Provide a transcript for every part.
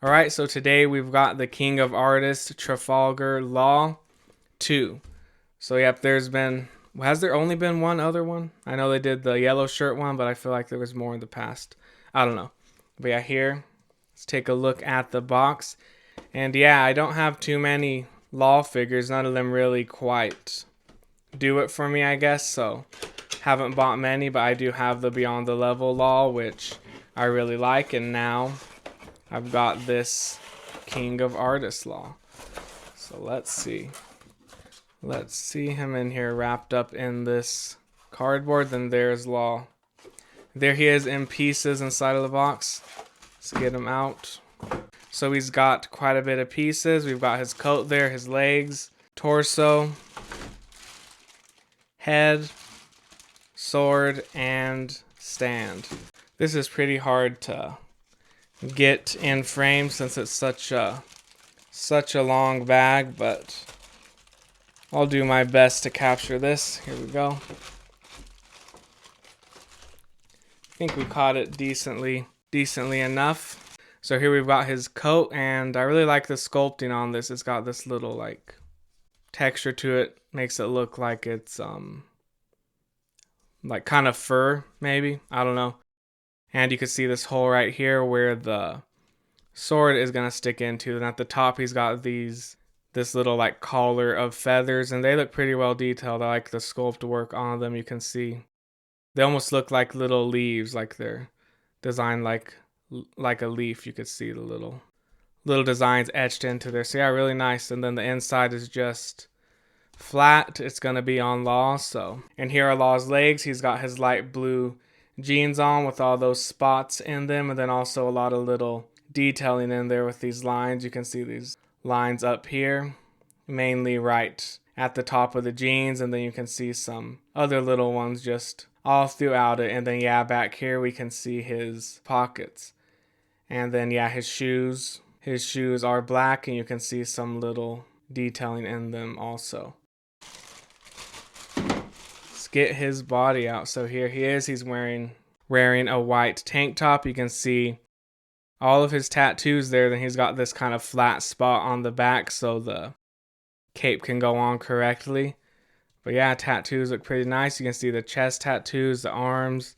All right, so today we've got the King of Artists, Trafalgar Law II. So yep, has there only been one other one? I know they did the yellow shirt one, but I feel like there was more in the past. I don't know. But yeah, here, let's take a look at the box. And yeah, I don't have too many Law figures. None of them really quite do it for me, I guess. So haven't bought many, but I do have the Beyond the Level Law, which I really like. And now I've got this King of Artists Law. So let's see. Let's see him in here wrapped up in this cardboard. Then there's Law. There he is in pieces inside of the box. Let's get him out. So he's got quite a bit of pieces. We've got his coat there, his legs, torso, head, sword, and stand. This is pretty hard to get in frame since it's such a long bag, but I'll do my best to capture this. Here we go. I think we caught it decently enough. So here we've got his coat, and I really like the sculpting on this. It's got this little like texture to it, makes it look like it's like kind of fur maybe, I don't know. And you can see this hole right here where the sword is gonna stick into, and at the top he's got this little like collar of feathers, and they look pretty well detailed. I like the sculpt work on them. You can see they almost look like little leaves, like they're designed like a leaf. You could see the little designs etched into there. So yeah, really nice. And then the inside is just flat. It's gonna be on Law. So, and here are Law's legs. He's got his light blue jeans on with all those spots in them, and then also a lot of little detailing in there with these lines. You can see these lines up here, mainly right at the top of the jeans, and then you can see some other little ones just all throughout it. And then yeah, back here we can see his pockets, and then yeah, his shoes are black, and you can see some little detailing in them also. Let's get his body out. So here he is. He's wearing a white tank top. You can see all of his tattoos there. Then he's got this kind of flat spot on the back so the cape can go on correctly. But yeah, tattoos look pretty nice. You can see the chest tattoos, the arms,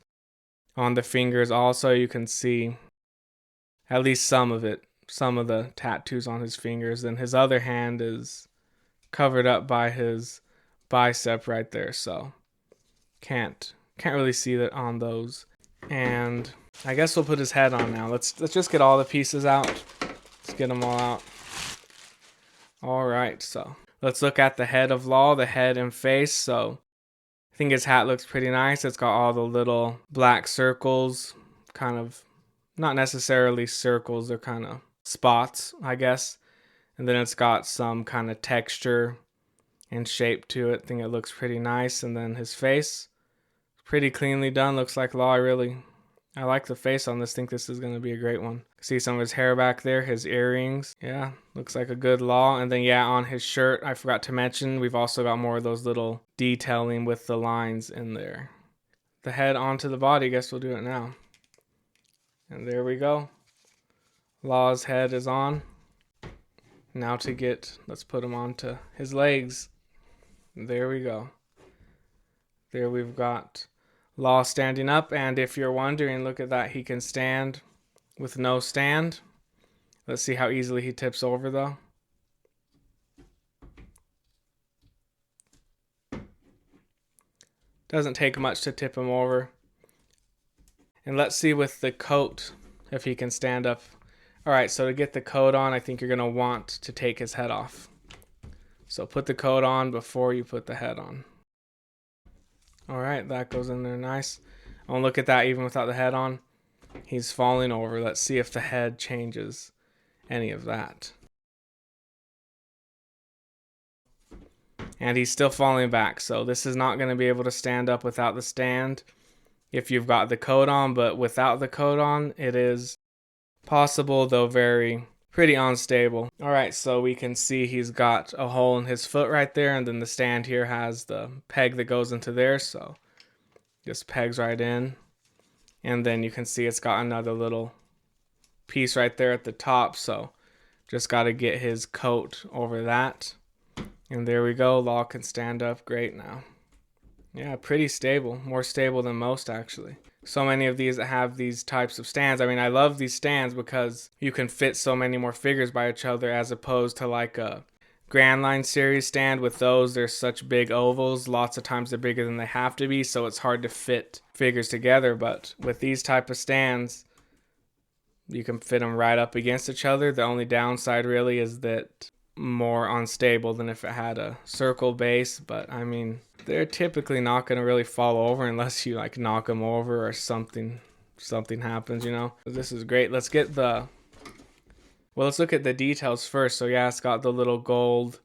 on the fingers also. You can see at least some of the tattoos on his fingers. Then his other hand is covered up by his bicep right there, so can't really see that on those. And I guess we'll put his head on now. Let's just get all the pieces out. Let's get them all out. All right, so let's look at the head of Law, the head and face. So I think his hat looks pretty nice. It's got all the little black circles, kind of not necessarily circles, they're kind of spots, I guess. And then it's got some kind of texture and shape to it. I think it looks pretty nice. And then his face, pretty cleanly done. Looks like Law. I like the face on this. Think this is going to be a great one. See some of his hair back there, his earrings. Yeah, looks like a good Law. And then yeah, on his shirt, I forgot to mention, we've also got more of those little detailing with the lines in there. The head onto the body. I guess we'll do it now. And there we go. Law's head is on. Now let's put him onto his legs. There we go. There we've got Law standing up, and if you're wondering, look at that, he can stand with no stand. Let's see how easily he tips over though. Doesn't take much to tip him over. And let's see with the coat if he can stand up. All right, so to get the coat on, I think you're gonna want to take his head off. So put the coat on before you put the head on. All right, that goes in there nice. Oh, look at that, even without the head on, he's falling over. Let's see if the head changes any of that. And he's still falling back, so this is not going to be able to stand up without the stand if you've got the coat on, but without the coat on, it is possible, though pretty unstable. All right, so we can see he's got a hole in his foot right there, and then the stand here has the peg that goes into there, so just pegs right in. And then you can see it's got another little piece right there at the top, so just got to get his coat over that. And there we go. Law can stand up great now. Yeah, pretty stable. More stable than most, actually. So many of these that have these types of stands. I mean, I love these stands because you can fit so many more figures by each other, as opposed to like a Grand Line series stand. With those, they're such big ovals. Lots of times they're bigger than they have to be, so it's hard to fit figures together. But with these type of stands, you can fit them right up against each other. The only downside really is that more unstable than if it had a circle base, but I mean, they're typically not going to really fall over unless you like knock them over or something happens, you know. This is great. Let's look at the details first. So yeah, it's got the little gold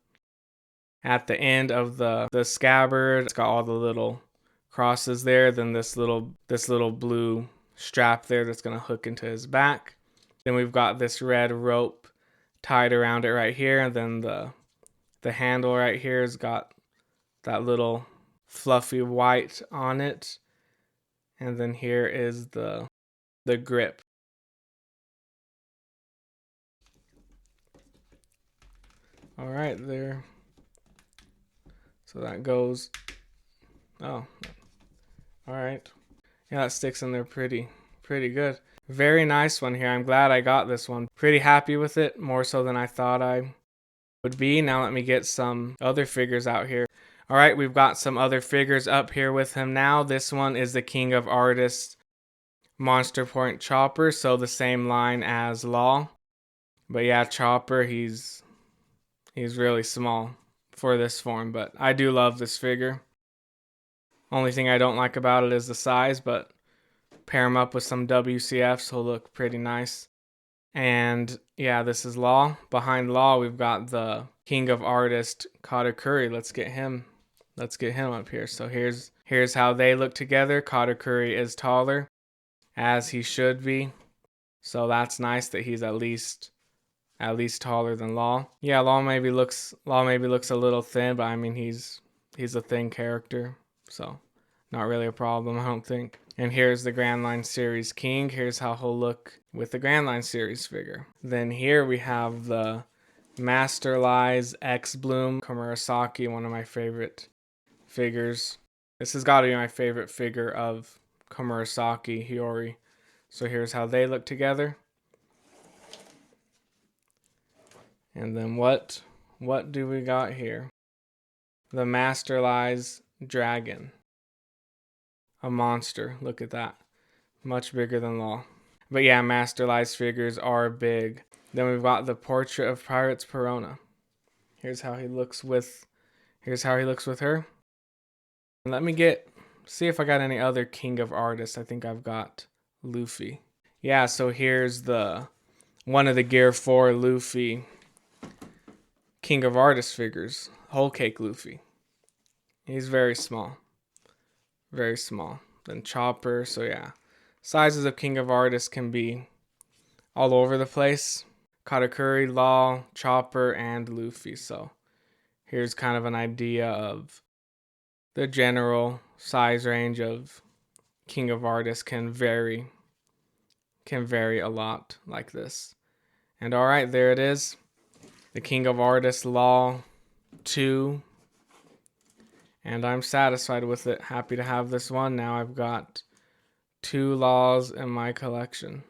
at the end of the scabbard. It's got all the little crosses there. Then this little blue strap there that's going to hook into his back. Then we've got this red rope tied around it right here, and then the handle right here has got that little fluffy white on it, and then here is the grip. All right, there. So that goes. Oh, all right. Yeah, that sticks in there pretty good. Very nice one here. I'm glad I got this one. Pretty happy with it, more so than I thought I would be. Now let me get some other figures out here. All right, we've got some other figures up here with him now. This one is the King of Artists Monster Point Chopper, so the same line as Law. But yeah, Chopper, he's really small for this form, but I do love this figure. Only thing I don't like about it is the size, but pair him up with some WCFs, he'll look pretty nice. And yeah, this is Law. Behind Law, we've got the King of Artists Katakuri. Let's get him up here. So here's how they look together. Katakuri is taller, as he should be. So that's nice that he's at least taller than Law. Yeah, Law maybe looks a little thin, but I mean he's a thin character, so not really a problem, I don't think. And here's the Grand Line Series King. Here's how he'll look with the Grand Line Series figure. Then here we have the Master Lies X Bloom Komurasaki, one of my favorite figures. This has got to be my favorite figure of Komurasaki Hiyori. So here's how they look together. And then what do we got here? The Master Lies Dragon. A monster. Look at that. Much bigger than Law. But yeah, Master Lies figures are big. Then we've got the Portrait of Pirates Perona. Here's how he looks with her. And let me see if I got any other King of Artists. I think I've got Luffy. Yeah, so here's one of the Gear 4 Luffy King of Artists figures. Whole Cake Luffy. He's very small. Very small. Then Chopper, so yeah. Sizes of King of Artists can be all over the place. Katakuri, Law, Chopper, and Luffy. So here's kind of an idea of the general size range of King of Artists can vary a lot like this. And all right, there it is. The King of Artists Law 2. And I'm satisfied with it. Happy to have this one. Now I've got 2 Laws in my collection.